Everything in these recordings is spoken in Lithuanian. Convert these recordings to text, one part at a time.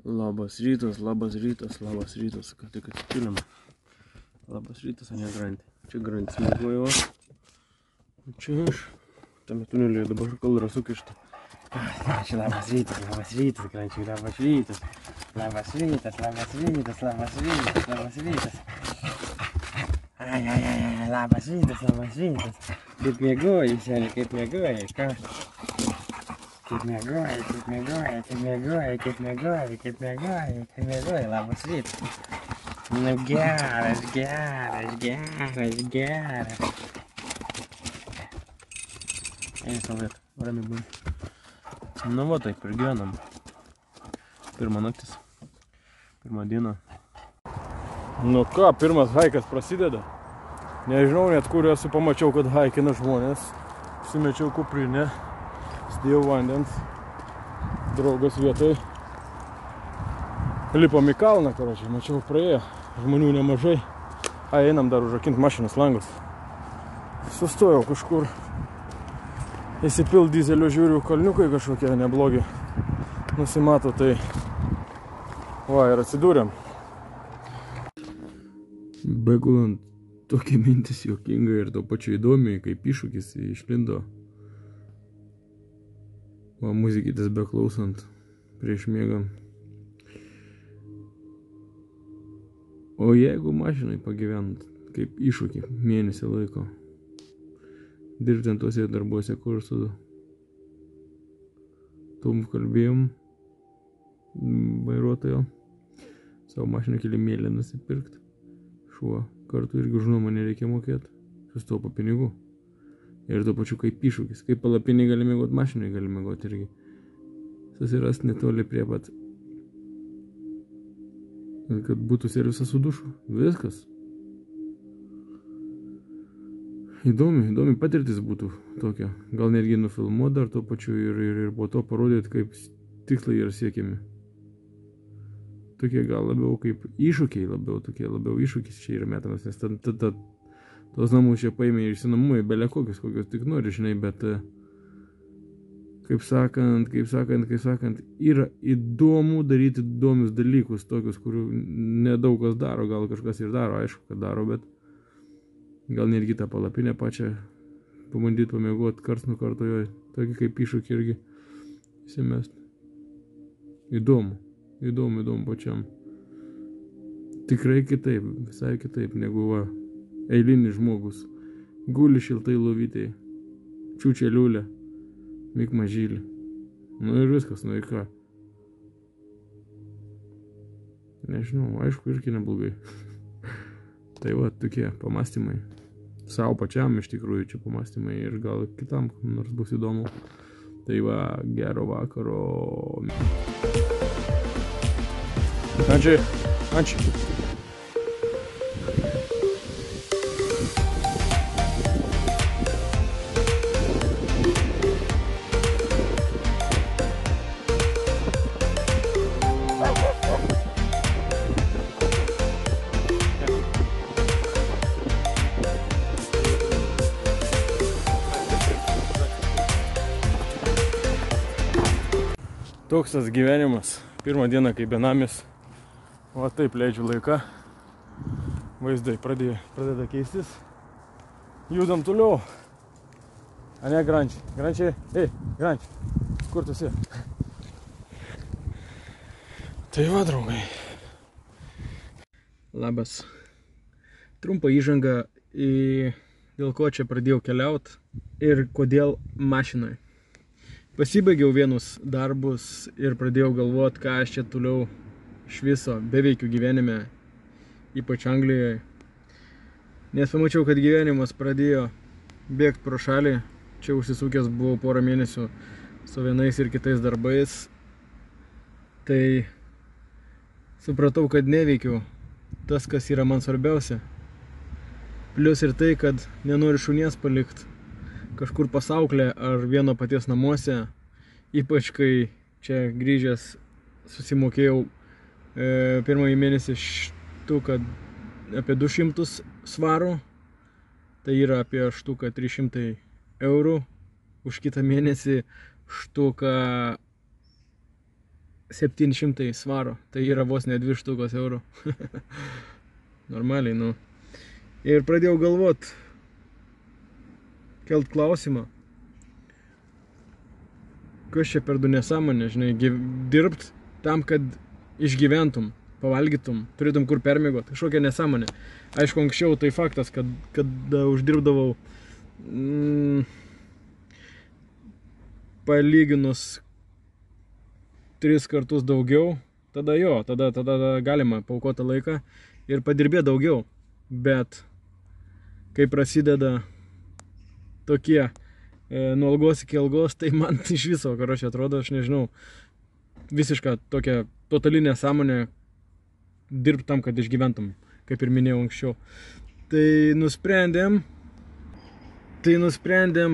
Labas rytas, labas rytas, labas rytas, ką tik atsikėlėm. Labas rytas, o ne grantį. Čia grantis mėgojo. Čia aš. Tame tunelėje dabar kaldra sukišta. Čia labas rytas, grančiai, labas rytas. Labas rytas, labas rytas, labas rytas, labas rytas. Ai, labas rytas, labas rytas. Kaip mėgoji, seniai, kaip mėgoji, ką? Kaip mėgoji, labas rytas. Nu geras. Ei, saulėt, ramiai būn. Nu va taip, ir gyvenam. Pirma naktis. Pirma diena. Nu ką, pirmas haikas prasideda. Nežinau net kur esu, pamačiau, kad haikina žmonės. Sumečiau kuprinę. Sdėjau vandens. Draugas vietoj. Lipom į kalną, karočiui. Mačiau, praėjo. Žmonių nemažai. Einam dar užrakint mašinos langus. Sustojau kažkur. Įsipilt dizelio, žiūriu, kalniukai kažkokie neblogi. Nusimato, tai va, ir atsidūrėm. Begulant, tokia mintis juokinga ir to pačiu įdomiai, kaip iššūkis išlindo. Va, muzikytės beklausant prieš miegą. O jeigu mašinai pagyvent, kaip iššūkį mėnesį laiko, dirbti tuose darbuose, kur su tom kalbėjom vairuotojo, savo mašiną kilimėlį nusipirkti. Šuo kartu irgi už nuomą nereikia mokėti, sustaupo pinigų. Ir to pačiu kaip iššūkis, kaip palapinį gali mėgoti, mašinai gali mėgoti irgi. Susirast netoli prie pat. Kad būtų servisas su dušu. Viskas. Įdomi patirtis būtų tokia. Gal netgi nufilmuoti dar to pačiu ir po to parodyti, kaip tikslai yra siekiami. Tokie gal labiau kaip iššūkiai, labiau iššūkis čia yra metamas, nes tos namus čia paėmė ir išsinamumai, belia kokios tik nori, žinai, bet kaip sakant, yra įdomu daryti įdomius dalykus, tokius, kurių nedaug kas daro, gal kažkas ir daro, aišku, kad daro, bet gal netgi tą palapinę pačią pabandyti pamėgoti karts nuo karto jo, tokį kaip iššūkį irgi įsimest. Įdomu pačiam. Tikrai kitaip, visai kitaip negu va, eilinis žmogus. Guli šiltai lovytėj, čiūčia liulė, mik mažylį. Nu ir viskas, nu ir ką. Nežinau, aišku, irgi neblogai. Tai va, tokie pamastymai. Sau pačiam iš tikrųjų čia pamastymai ir gal kitam nors bus įdomu. Tai va, gero vakaro. Andžiai. Toks tas gyvenimas. Pirmą dieną kaip benamis. Va taip leidžiu laiką. Vaizdai pradeda keistis. Judam toliau. A ne, Grančiai? Grančiai? Ei, Grančiai. Kur tu esi? Tai va, draugai. Labas. Trumpa įžanga dėl ko čia pradėjau keliaut ir kodėl mašinoj. Pasibaigiau vienus darbus ir pradėjau galvoti, ką aš čia toliau iš viso beveikiu gyvenime, ypač Anglijoje. Nes pamačiau, kad gyvenimas pradėjo bėgti pro šalį. Čia užsisukęs buvau porą mėnesių su vienais ir kitais darbais. Tai supratau, kad neveikiu tas, kas yra man svarbiausia. Plius ir tai, kad nenoriu šunies palikti kažkur pasauklė ar vieno paties namuose, ypač kai čia grįžęs susimokėjau pirmąjį mėnesį štuką apie 200 svarų, tai yra apie štuką 300 eurų, už kitą mėnesį štuką 700 svaro, tai yra vos ne 2 štukos eurų. Normaliai, nu. Ir pradėjau galvot, kelt klausimą, kas čia per du nesąmonė, žinai, dirbt tam, kad išgyventum, pavalgytum, turėtum kur permiegot, kažkokia nesąmonė. Aišku, anksčiau tai faktas, kad uždirbdavau palyginus 3 kartus daugiau, tada galima paaukoti laiką ir padirbėti daugiau. Bet kai prasideda tokie nuo algos iki algos, tai man iš viso, karočią atrodo, aš nežinau, visiška tokia totalinė sąmonė dirbti tam, kad išgyventum, kaip ir minėjau anksčiau. Tai nusprendėm,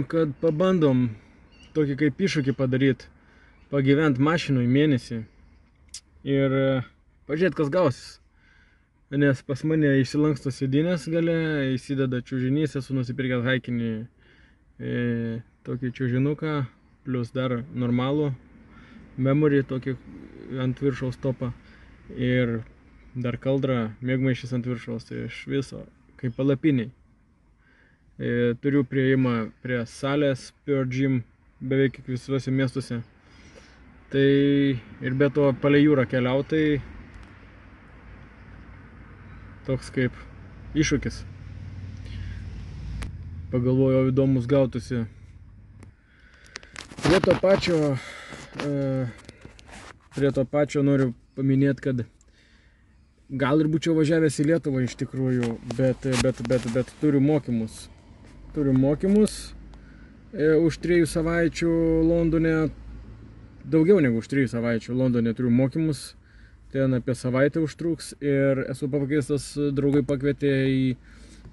kad pabandom tokį kaip iššūkį padaryti, pagyventi mašinoj mėnesį ir pažiūrėti, kas gausis. Nes pas mane išsilanksto sėdynės gale, įsideda čiužinys, esu nusipirkęs haikinį tokį čiužinuką, plus dar normalų memory, tokį ant viršaus topą ir dar kaldrą mėgmaišys ant viršaus, tai iš viso kaip palapiniai. Turiu prieimą prie salės Pure Gym beveik visuose miestuose. Tai ir be to palei jūrą keliautai toks kaip iššūkis. Pagalvojau, įdomus gautųsi. Prie to pačio noriu paminėti, kad gal ir būčiau važiavęs į Lietuvą iš tikrųjų, bet turiu mokymus. Už 3 savaičių Londone, daugiau negu už 3 savaičių Londone turiu mokymus. Ten apie savaitę užtruks ir esu pakviestas, draugai pakvietė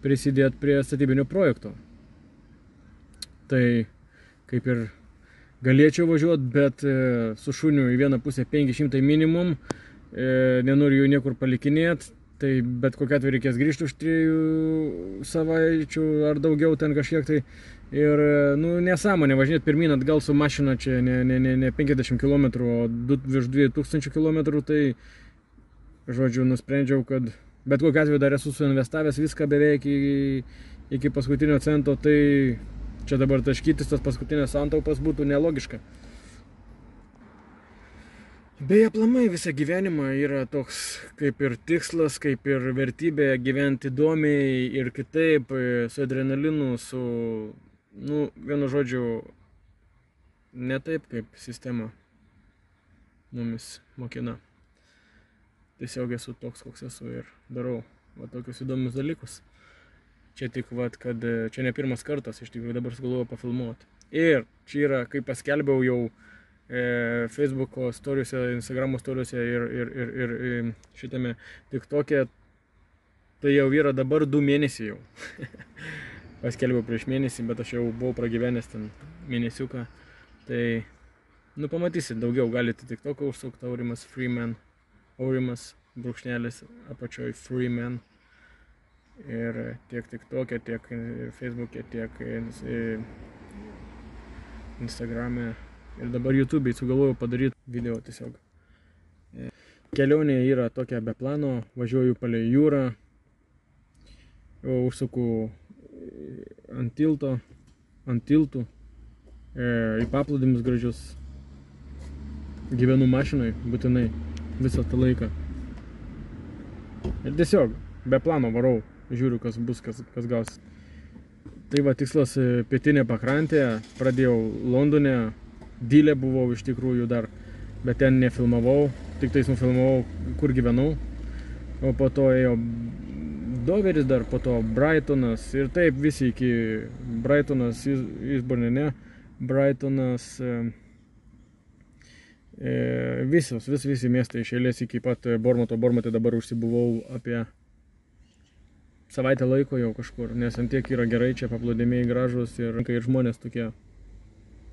prisidėti prie statybinio projekto. Tai kaip ir galėčiau važiuoti, bet su šuniu į vieną pusę 500 minimum, nenoriu jų niekur palikinėti, tai bet kokia atveju reikės grįžti už 3 savaičių ar daugiau ten kažkiek tai. Ir, nesąmonė važinėti pirmin atgal su mašina čia ne 50 km, o virš 2000 km, tai, žodžiu, nusprendžiau, kad bet kokiu atveju dar esu suinvestavęs viską beveik iki paskutinio cento, tai čia dabar taškytis tas paskutinės santaupas būtų nelogiška. Beje, aplamai visą gyvenimą yra toks kaip ir tikslas, kaip ir vertybė gyventi įdomiai ir kitaip, su adrenalinu, su, vienu žodžiu, ne taip, kaip sistema mumis mokina. Tiesiog esu toks, koks esu ir darau tokius įdomius dalykus. Čia tik, kad čia ne pirmas kartas, iš tikrųjų dabar sugalvojau pafilmuoti. Ir čia yra, kaip paskelbiau jau Facebook'o storiuose, Instagram'o storiuose ir šitame TikTok'e, tai jau yra dabar 2 mėnesiai jau. Paskelbiau prieš mėnesį, bet aš jau buvau pragyvenęs ten mėnesiuką. Tai, pamatysit daugiau, galite TikTok'ą užsukti, Aurimas Freeman, Aurimas brūkšnelis apačioj Freeman. Ir tiek TikTok'e, tiek Facebook'e, tiek Instagram'e. Ir dabar YouTube'ai sugalvojau padaryti video tiesiog. Kelionė yra tokia be plano, važiuoju palei jūrą, užsuku ant tiltų, į paplūdimius gražius. Gyvenu mašinoj būtinai visą tą laiką. Ir tiesiog be plano varau, žiūriu, kas bus, kas gausis. Tai va, tikslas pietinė pakrantė, pradėjau Londone. Dylė buvau iš tikrųjų dar, bet ten nefilmavau, tik tais nufilmavau, kur gyvenau. O po to ėjo Doveris dar, po to Brightonas ir taip visi iki Brightonas, Eastbourne, Brightonas, visi miestai iš eilės iki pat Bournemouth'o. Bournemouth'e dabar užsibuvau apie savaitę laiko jau kažkur, nes ant tiek yra gerai, čia paplūdimiai gražus ir žmonės tokie.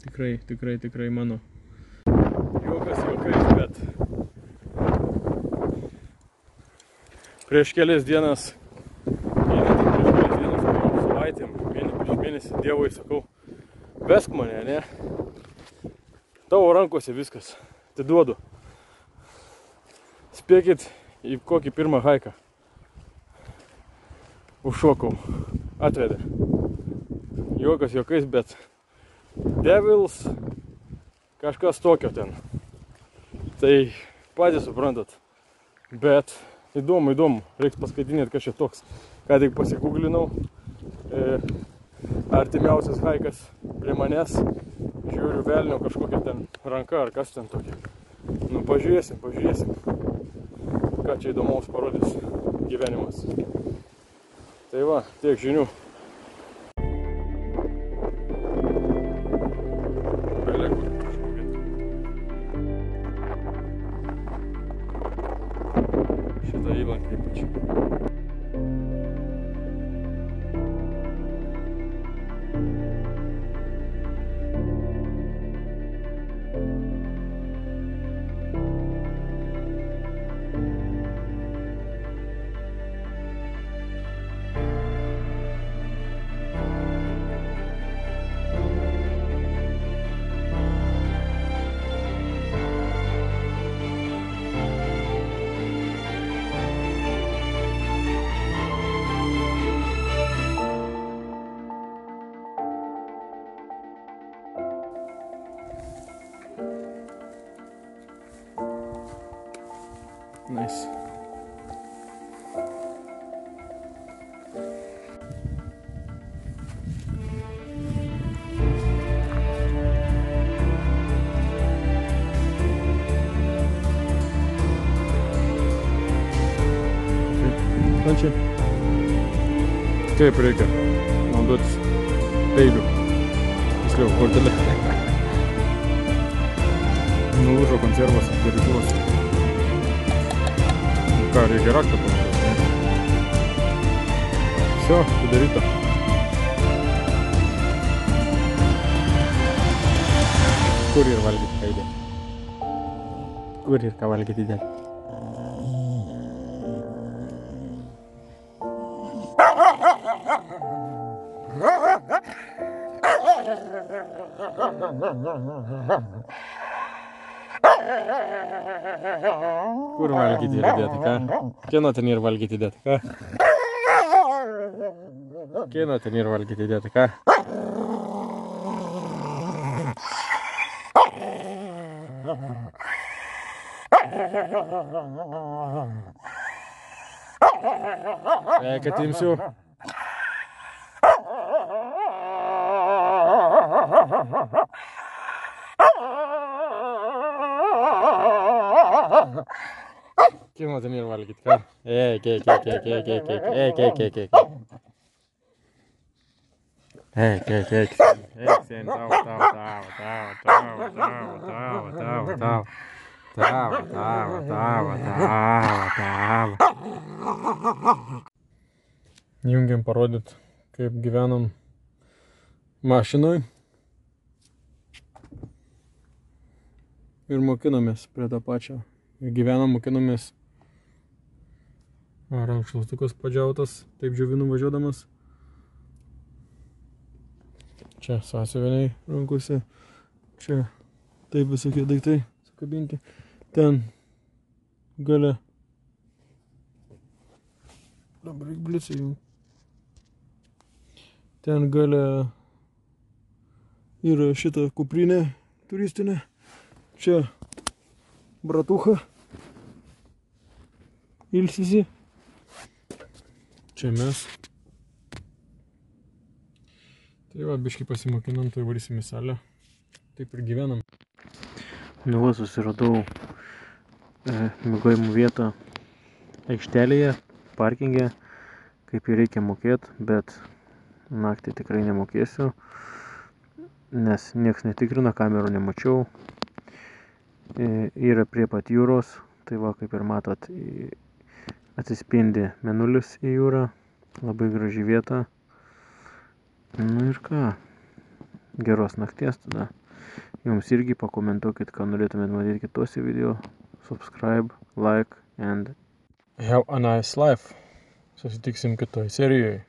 Tikrai mano. Juokas juokais, bet prieš kelias dienas, savaitėm, prieš mėnesį Dievui sakau, vesk mane, ne? Tavo rankose viskas, atiduodu. Spėkit, į kokį pirmą haiką užšokau. Atvedė. Juokas juokais, bet Devils kažkas tokio ten. Tai patys suprantat. Bet įdomu. Reiks paskaitinėti, kas čia toks. Ką tik pasigūglinau. Artimiausias haikas prie manęs. Žiūriu velnio kažkokia ten ranka ar kas ten tokia. Nu, pažiūrėsim. Ką čia įdomaus parodys gyvenimas. Tai va, tiek žinių. Šitą įlankį ypač. Nice. Čia. Kaip reikia naudotis peiliu. Tiksliau, kortelė. Nulūžo konservas, darytuvas. Ką, reikia raktą panaudoti. Все, padaryta. Kur ir valgyti ką įdėti? Kur ir ką valgyti įdėti? Kur valgyti yra dėti, ką? Kieno ten yra valgyti dėti, ką? Kieno ten yra valgyti dėti, ką? Kad imsiu. Kieno ten yra valgyti, ką? Eik. Eik, sien, tavo. Jungiam parodyt, kaip gyvenam mašinoj. Ir mokinomės prie tą pačią. Ir gyvenam, mokinomės. Rankšluostukas padžiautas, taip džiovinu važiuodamas. Čia sąsiuviniai rankose. Čia taip visokie daiktai sukabinti. Ten gale. Dabar reik blicą jų. Ten gale yra šita kuprinė turistinė. Čia bratucha ilsisi. Čia mes. Tai va, biškį pasimokinam, tai varysim į salę. Taip ir gyvenam. Nu va, susiradau miegojimų vietą aikštelėje, parkinge. Kaip ir reikia mokėti, bet naktį tikrai nemokėsiu. Nes nieks netikrina, kamerų nemačiau. Yra prie pat jūros, tai va, kaip ir matot, atsispindi mėnulis į jūrą, labai graži vieta. Nu ir ką, geros nakties tada. Jums irgi pakomentuokit, ką norėtumėt matyti kitose video. Subscribe, like and have a nice life. Susitiksim kitoj serijoje.